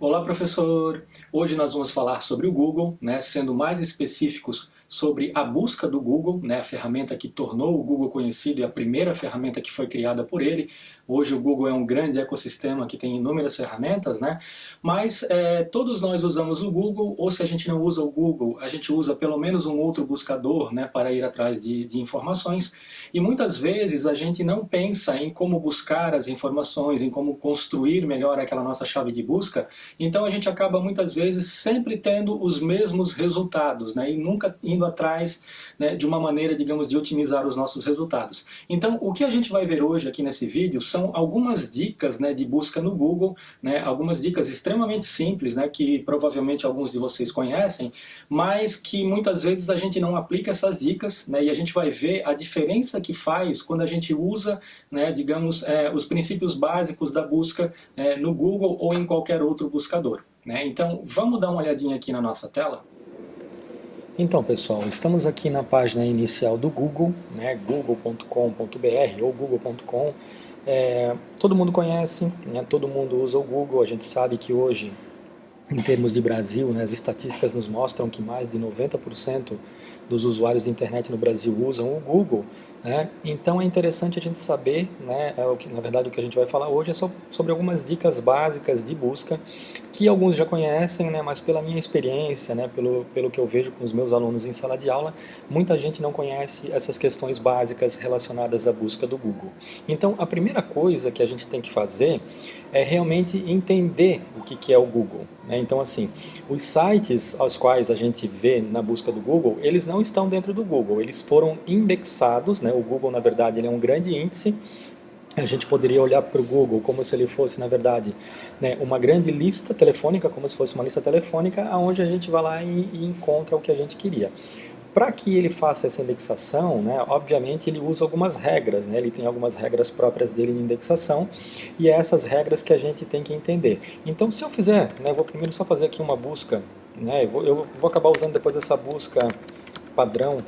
Olá, professor! Hoje nós vamos falar sobre o Google, sendo mais específicos sobre a busca do Google, a ferramenta que tornou o Google conhecido e a primeira ferramenta que foi criada por ele. Hoje o Google é um grande ecossistema que tem inúmeras ferramentas, mas todos nós usamos o Google, ou se a gente não usa o Google, a gente usa pelo menos um outro buscador para ir atrás de informações. E muitas vezes a gente não pensa em como buscar as informações, em como construir melhor aquela nossa chave de busca. Então a gente acaba muitas vezes sempre tendo os mesmos resultados, e nunca indo atrás de uma maneira, digamos, de otimizar os nossos resultados. Então o que a gente vai ver hoje aqui nesse vídeo são algumas dicas de busca no Google, algumas dicas extremamente simples, que provavelmente alguns de vocês conhecem, mas que muitas vezes a gente não aplica essas dicas, e a gente vai ver a diferença que faz quando a gente usa, digamos, os princípios básicos da busca no Google ou em qualquer outro buscador. Então, vamos dar uma olhadinha aqui na nossa tela? Então, pessoal, estamos aqui na página inicial do Google, google.com.br ou google.com. Todo mundo conhece, todo mundo usa o Google. A gente sabe que hoje, em termos de Brasil, as estatísticas nos mostram que mais de 90% dos usuários de internet no Brasil usam o Google. Então é interessante a gente saber, na verdade o que a gente vai falar hoje é sobre algumas dicas básicas de busca que alguns já conhecem, mas pela minha experiência, pelo que eu vejo com os meus alunos em sala de aula, muita gente não conhece essas questões básicas relacionadas à busca do Google. Então a primeira coisa que a gente tem que fazer é realmente entender o que é o Google. Então assim, os sites aos quais a gente vê na busca do Google, eles não estão dentro do Google, eles foram indexados, o Google na verdade ele é um grande índice. A gente poderia olhar para o Google como se ele fosse, na verdade, uma grande lista telefônica, como se fosse uma lista telefônica, onde a gente vai lá e encontra o que a gente queria. Para que ele faça essa indexação, obviamente ele usa algumas regras, ele tem algumas regras próprias dele de indexação, e é essas regras que a gente tem que entender. Então, se eu fizer, eu vou primeiro só fazer aqui uma busca, eu vou acabar usando depois essa busca padrão,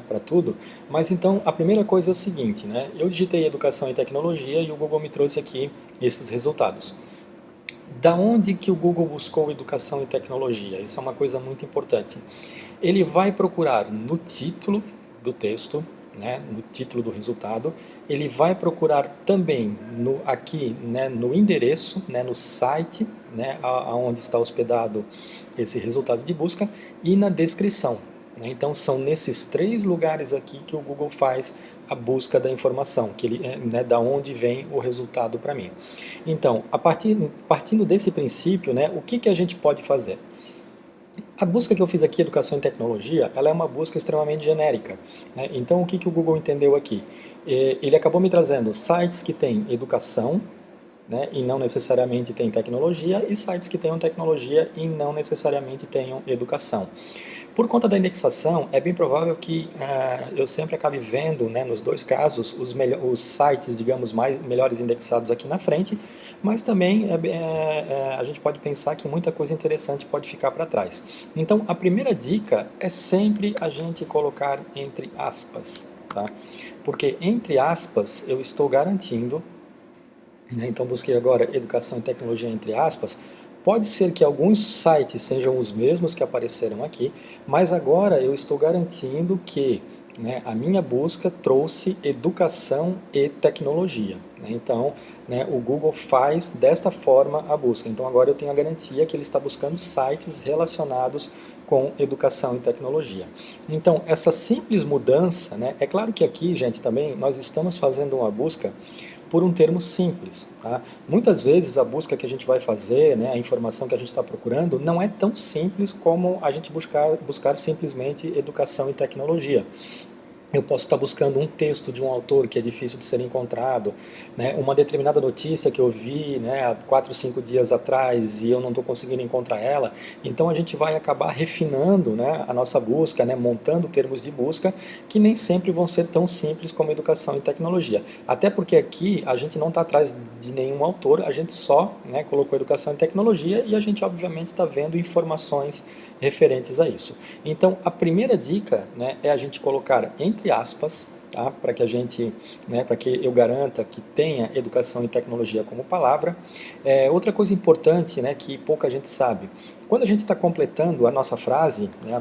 para tudo, mas então a primeira coisa é o seguinte, eu digitei educação e tecnologia e o Google me trouxe aqui esses resultados. Da onde que o Google buscou educação e tecnologia? Isso é uma coisa muito importante. Ele vai procurar no título do texto, no título do resultado, ele vai procurar também aqui no endereço, no site, onde está hospedado esse resultado de busca, e na descrição. Então são nesses três lugares aqui que o Google faz a busca da informação, que ele, da onde vem o resultado para mim. Então, partindo desse princípio, o que a gente pode fazer? A busca que eu fiz aqui, Educação e Tecnologia, ela é uma busca extremamente genérica. Então, o que o Google entendeu aqui? Ele acabou me trazendo sites que têm educação, e não necessariamente tem tecnologia, e sites que tenham tecnologia e não necessariamente tenham educação. Por conta da indexação, é bem provável que eu sempre acabe vendo, nos dois casos, os sites, digamos, melhores indexados aqui na frente, mas também a gente pode pensar que muita coisa interessante pode ficar para trás. Então, a primeira dica é sempre a gente colocar entre aspas, tá? Porque entre aspas eu estou garantindo, então busquei agora educação e tecnologia entre aspas. Pode ser que alguns sites sejam os mesmos que apareceram aqui, mas agora eu estou garantindo que a minha busca trouxe educação e tecnologia. Então, o Google faz desta forma a busca. Então, agora eu tenho a garantia que ele está buscando sites relacionados com educação e tecnologia. Então, essa simples mudança, é claro que aqui, gente, também nós estamos fazendo uma busca por um termo simples. Tá? Muitas vezes a busca que a gente vai fazer, a informação que a gente está procurando, não é tão simples como a gente buscar simplesmente educação e tecnologia. Eu posso estar buscando um texto de um autor que é difícil de ser encontrado, uma determinada notícia que eu vi há 4 ou 5 dias atrás e eu não estou conseguindo encontrar ela. Então a gente vai acabar refinando a nossa busca, montando termos de busca que nem sempre vão ser tão simples como educação e tecnologia. Até porque aqui a gente não está atrás de nenhum autor, a gente só colocou educação e tecnologia e a gente obviamente está vendo informações referentes a isso. Então a primeira dica é a gente colocar entre aspas tá? Para que a gente, né, para que eu garanta que tenha educação e tecnologia como palavra. Outra coisa importante, né, que pouca gente sabe, quando a gente está completando a nossa frase, né, a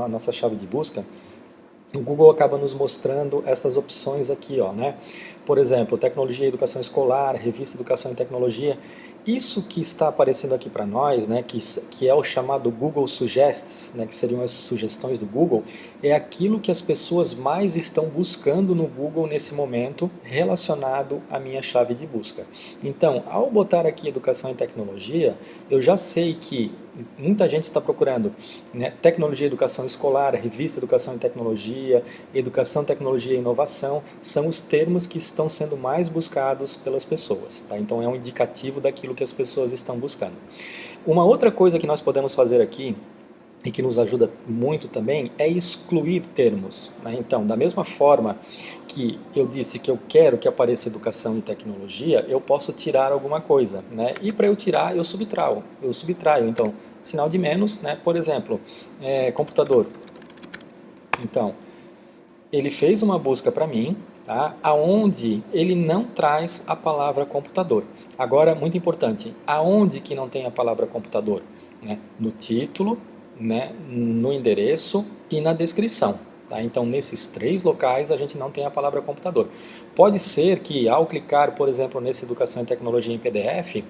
nossa chave de busca, o Google acaba nos mostrando essas opções aqui, ó, né? Por exemplo, tecnologia e educação escolar, revista Educação e Tecnologia. Isso que está aparecendo aqui para nós, né, que é o chamado Google Suggests, né, que seriam as sugestões do Google, é aquilo que as pessoas mais estão buscando no Google nesse momento relacionado à minha chave de busca. Então, ao botar aqui educação e tecnologia, eu já sei que muita gente está procurando, né, tecnologia e educação escolar, revista Educação e Tecnologia, educação, tecnologia e inovação, são os termos que estão sendo mais buscados pelas pessoas. Tá? Então é um indicativo daquilo que as pessoas estão buscando. Uma outra coisa que nós podemos fazer aqui, e que nos ajuda muito também, é excluir termos. Né? Então, da mesma forma que eu disse que eu quero que apareça educação e tecnologia, eu posso tirar alguma coisa. Né? E para eu tirar, eu subtraio. Então, sinal de menos, né? Por exemplo, computador. Então, ele fez uma busca para mim, tá? Aonde ele não traz a palavra computador. Agora, muito importante, aonde que não tem a palavra computador? Né? No título, né? No endereço e na descrição. Tá? Então, nesses 3 locais, a gente não tem a palavra computador. Pode ser que, ao clicar, por exemplo, nesse Educação e Tecnologia em PDF,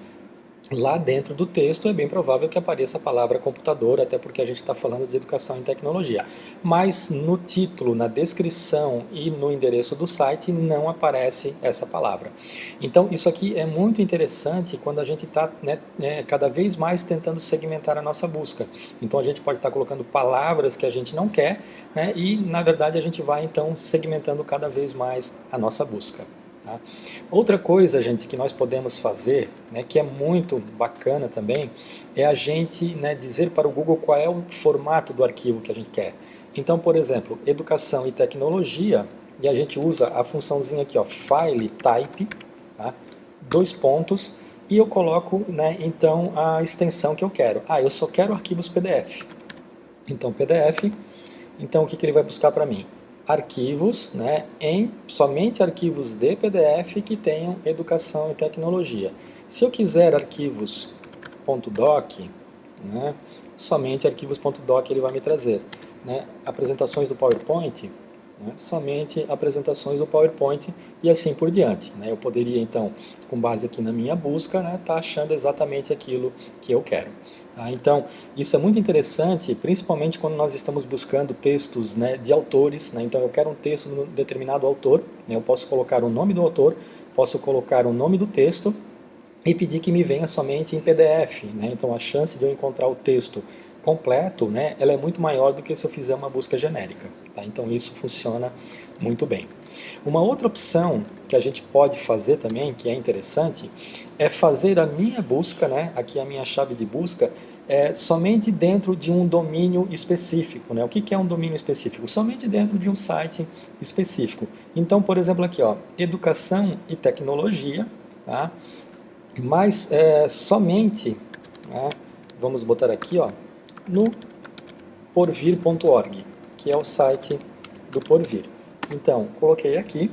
lá dentro do texto é bem provável que apareça a palavra computador, até porque a gente está falando de educação e tecnologia. Mas no título, na descrição e no endereço do site não aparece essa palavra. Então isso aqui é muito interessante quando a gente está, né, cada vez mais tentando segmentar a nossa busca. Então a gente pode estar colocando palavras que a gente não quer, né, e na verdade a gente vai então segmentando cada vez mais a nossa busca. Tá? Outra coisa, gente, que nós podemos fazer, né, que é muito bacana também, é a gente, né, dizer para o Google qual é o formato do arquivo que a gente quer. Então, por exemplo, educação e tecnologia, e a gente usa a funçãozinha aqui, ó, file type, tá? 2 pontos, e eu coloco, né, então a extensão que eu quero. Eu só quero arquivos PDF. Então, PDF, então o que ele vai buscar para mim? Arquivos, né, somente arquivos de PDF que tenham educação e tecnologia. Se eu quiser arquivos .doc, né, somente arquivos .doc ele vai me trazer. Né, apresentações do PowerPoint, né, somente apresentações do PowerPoint e assim por diante. Né. Eu poderia então, com base aqui na minha busca, estar achando exatamente aquilo que eu quero. Tá? Então, isso é muito interessante, principalmente quando nós estamos buscando textos, né, de autores. Né? Então, eu quero um texto de um determinado autor, né? Eu posso colocar o nome do autor, posso colocar o nome do texto e pedir que me venha somente em PDF. Né? Então, a chance de eu encontrar o texto completo, né, ela é muito maior do que se eu fizer uma busca genérica. Tá? Então, isso funciona muito bem. Uma outra opção que a gente pode fazer também, que é interessante, é fazer a minha busca, né, aqui a minha chave de busca, somente dentro de um domínio específico. Né? O que é um domínio específico? Somente dentro de um site específico. Então, por exemplo, aqui, ó, educação e tecnologia, tá? Mas somente, né, vamos botar aqui, ó, no porvir.org, que é o site do Porvir. Então, coloquei aqui.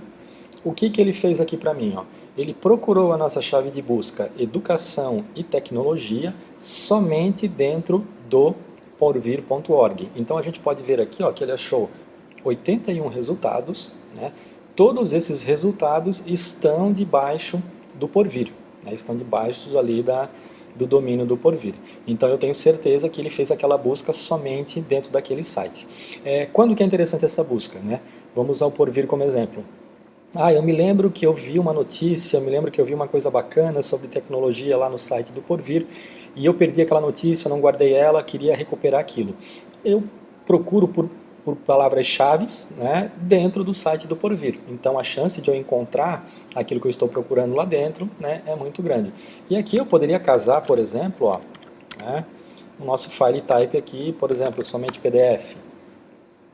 O que ele fez aqui para mim? Ó? Ele procurou a nossa chave de busca educação e tecnologia somente dentro do porvir.org. Então a gente pode ver aqui, ó, que ele achou 81 resultados. Né? Todos esses resultados estão debaixo do Porvir, né? Estão debaixo ali do domínio do Porvir. Então eu tenho certeza que ele fez aquela busca somente dentro daquele site. Quando que é interessante essa busca? Né? Vamos usar o Porvir como exemplo. Eu me lembro que eu vi uma notícia, eu me lembro que eu vi uma coisa bacana sobre tecnologia lá no site do Porvir, e eu perdi aquela notícia, eu não guardei ela, queria recuperar aquilo. Eu procuro por palavras-chave, né, dentro do site do Porvir. Então a chance de eu encontrar aquilo que eu estou procurando lá dentro, né, é muito grande. E aqui eu poderia casar, por exemplo, ó, né, o nosso file type aqui, por exemplo, somente PDF.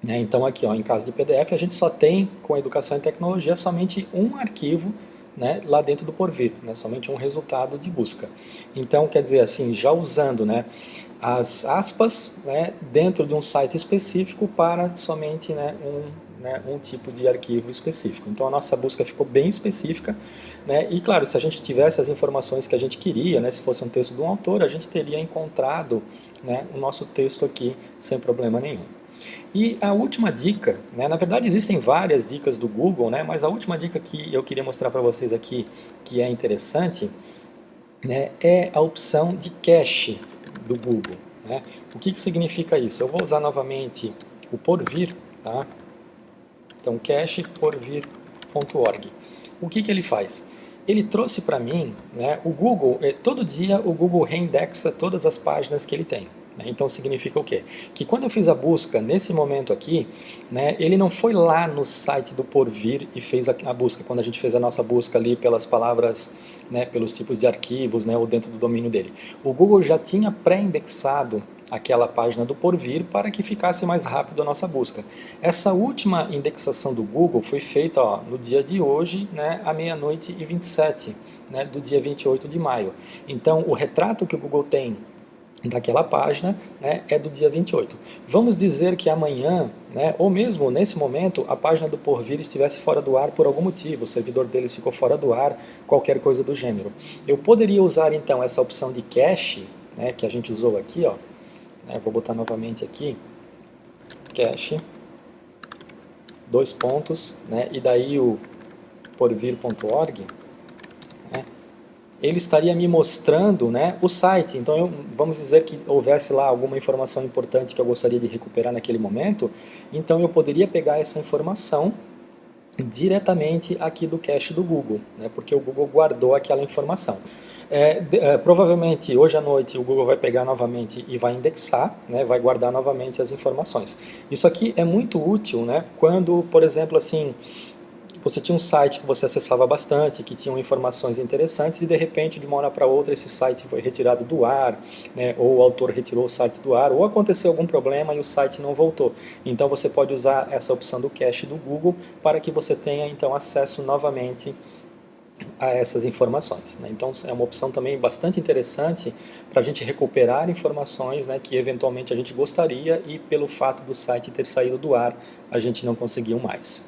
Então aqui, ó, em caso de PDF, a gente só tem com educação e tecnologia somente um arquivo, né, lá dentro do Porvir, né, somente um resultado de busca. Então, quer dizer assim, já usando, né, as aspas, né, dentro de um site específico para somente, né, né, um tipo de arquivo específico. Então a nossa busca ficou bem específica, né, e claro, se a gente tivesse as informações que a gente queria, né, se fosse um texto de um autor, a gente teria encontrado, né, o nosso texto aqui sem problema nenhum. E a última dica, né, na verdade existem várias dicas do Google, né, mas a última dica que eu queria mostrar para vocês aqui, que é interessante, né, é a opção de cache do Google. Né? O que significa isso? Eu vou usar novamente o porvir, tá? Então cache porvir.org. O que ele faz? Ele trouxe para mim, né, o Google, todo dia o Google reindexa todas as páginas que ele tem. Então significa o quê? Que quando eu fiz a busca nesse momento aqui, né, ele não foi lá no site do Porvir e fez a busca, quando a gente fez a nossa busca ali pelas palavras, né, pelos tipos de arquivos, né, ou dentro do domínio dele. O Google já tinha pré-indexado aquela página do Porvir para que ficasse mais rápido a nossa busca. Essa última indexação do Google foi feita no dia de hoje, né, à 00h27, né, do dia 28 de maio. Então o retrato que o Google tem daquela página, né, é do dia 28. Vamos dizer que amanhã, né, ou mesmo nesse momento, a página do Porvir estivesse fora do ar por algum motivo, o servidor deles ficou fora do ar, qualquer coisa do gênero. Eu poderia usar então essa opção de cache, né, que a gente usou aqui, ó, né, vou botar novamente aqui, cache, dois pontos, né, e daí o porvir.org, né, ele estaria me mostrando, né, o site. Então vamos dizer que houvesse lá alguma informação importante que eu gostaria de recuperar naquele momento, então eu poderia pegar essa informação diretamente aqui do cache do Google, né, porque o Google guardou aquela informação. Provavelmente hoje à noite o Google vai pegar novamente e vai indexar, né, vai guardar novamente as informações. Isso aqui é muito útil, né, quando, por exemplo, assim, você tinha um site que você acessava bastante, que tinha informações interessantes, e de repente, de uma hora para outra, esse site foi retirado do ar, né, ou o autor retirou o site do ar, ou aconteceu algum problema e o site não voltou. Então você pode usar essa opção do cache do Google para que você tenha então acesso novamente a essas informações. Né? Então é uma opção também bastante interessante para a gente recuperar informações, né, que eventualmente a gente gostaria e pelo fato do site ter saído do ar, a gente não conseguiu mais.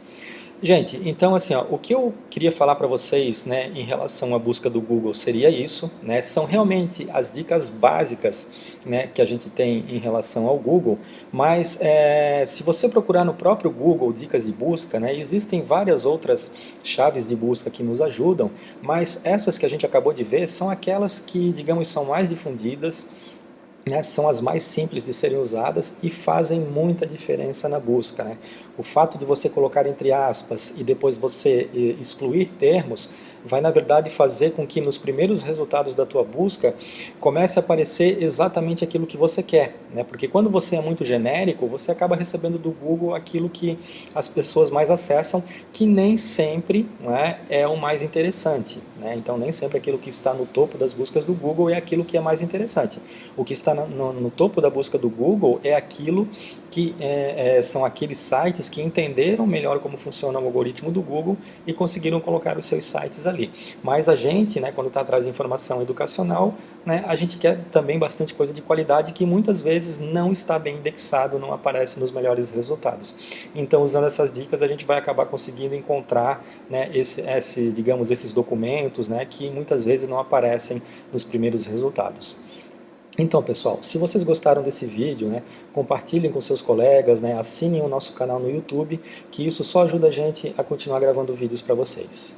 Gente, então assim, ó, o que eu queria falar para vocês, né, em relação à busca do Google seria isso, né, são realmente as dicas básicas, né, que a gente tem em relação ao Google, mas se você procurar no próprio Google dicas de busca, né, existem várias outras chaves de busca que nos ajudam, mas essas que a gente acabou de ver são aquelas que, digamos, são mais difundidas, né, são as mais simples de serem usadas e fazem muita diferença na busca. Né? O fato de você colocar entre aspas e depois você excluir termos vai na verdade fazer com que nos primeiros resultados da tua busca comece a aparecer exatamente aquilo que você quer, né? Porque quando você é muito genérico, você acaba recebendo do Google aquilo que as pessoas mais acessam, que nem sempre, né, é o mais interessante, né? Então nem sempre aquilo que está no topo das buscas do Google é aquilo que é mais interessante. O que está no topo da busca do Google é aquilo que são aqueles sites que entenderam melhor como funciona o algoritmo do Google e conseguiram colocar os seus sites ali. Mas a gente, né, quando está atrás de informação educacional, né, a gente quer também bastante coisa de qualidade que muitas vezes não está bem indexado, não aparece nos melhores resultados. Então, usando essas dicas, a gente vai acabar conseguindo encontrar, né, digamos, esses documentos, né, que muitas vezes não aparecem nos primeiros resultados. Então, pessoal, se vocês gostaram desse vídeo, né, compartilhem com seus colegas, né, assinem o nosso canal no YouTube, que isso só ajuda a gente a continuar gravando vídeos para vocês.